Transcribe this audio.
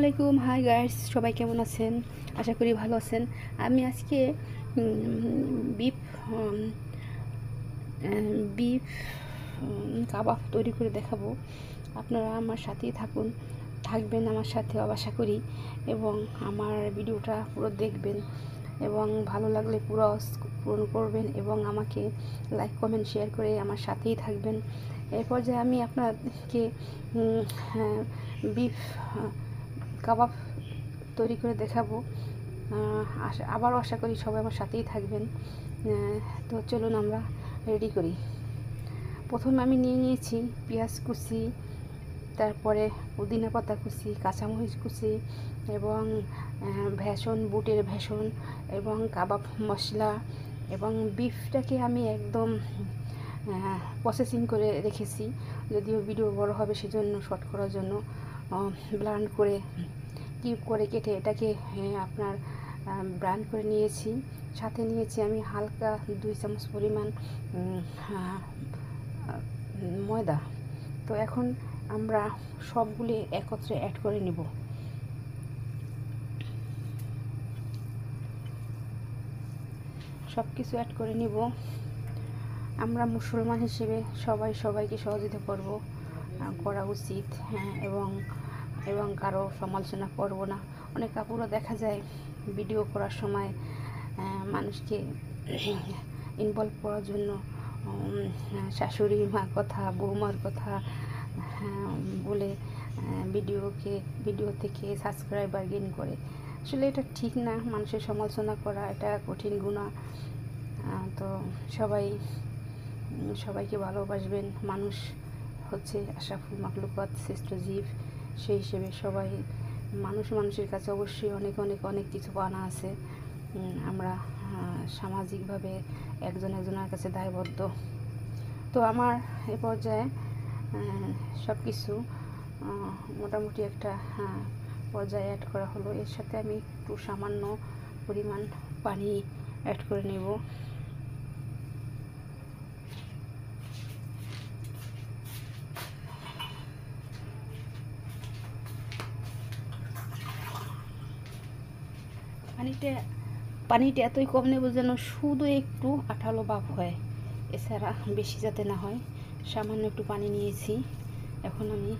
আলাইকুম। Hi guys, সবাই কেমন আছেন? আশা করি ভালো আছেন। আমি আজকে বিফ বিফ কাবাব তৈরি করে দেখাবো। আপনারা আমার সাথেই থাকবেন আমার সাথে আশা করি, এবং আমার ভিডিওটা পুরো দেখবেন এবং ভালো লাগলে পুরো পূরণ করবেন এবং আমাকে লাইক কমেন্ট শেয়ার করে আমার সাথেই থাকবেন। এরপর যে আমি আপনাকে বিফ কাবাব তৈরি করে দেখাবো। আবারও আশা করি সবাই আমার সাথেই থাকবেন। তো চলুন আমরা রেডি করি। প্রথমে আমি নিয়েছি পেঁয়াজ কুচি, তারপরে পুদিনা পাতা কুচি, কাঁচামরিচ কুচি এবং বুটের ভেষণ এবং কাবাব মশলা, এবং বিফটাকে আমি একদম প্রসেসিং করে রেখেছি। যদিও ভিডিও বড় হবে সেজন্য শর্ট করার জন্য ব্লান্ড করে কিউব করে কেটে এটাকে আপনার ব্রান্ড করে নিয়েছি। সাথে নিয়েছি আমি হালকা 2 চামচ পরিমাণ ময়দা। তো এখন আমরা সবগুলি একত্রে অ্যাড করে নিব। সব কিছু অ্যাড করে নিব। আমরা মুসলমান হিসেবে সবাইকে সহযোগিতা করা উচিত, এবং কারো সমালোচনা করব না। অনেক আপুরা দেখা যায় ভিডিও করার সময় মানুষকে ইনভলভ করার জন্য শাশুড়ি মা কথা, বৌমার কথা বলে ভিডিও থেকে সাবস্ক্রাইবার গেইন করে। আসলে এটা ঠিক না। মানুষের সমালোচনা করা এটা কঠিন গুনাহ। তো সবাইকে ভালোবাসবেন। মানুষ হচ্ছে আশরাফুল মাখলুকাত, শ্রেষ্ঠ জীব। সেই হিসেবে মানুষের কাছে অবশ্যই অনেক কিছু পাওনা আছে। আমরা সামাজিকভাবে একজনের কাছে দায়বদ্ধ। তো আমার এ পর্যায়ে সব কিছু মোটামুটি একটা পর্যায়ে অ্যাড করা হলো। এর সাথে আমি একটু সামান্য পরিমাণ পানি অ্যাড করে নেব। পানিটা এতই কম নেব যেন শুধু একটু আঠালো ভাব হয়, এছাড়া বেশি যাতে না হয়। সামান্য একটু পানি নিয়েছি। এখন আমি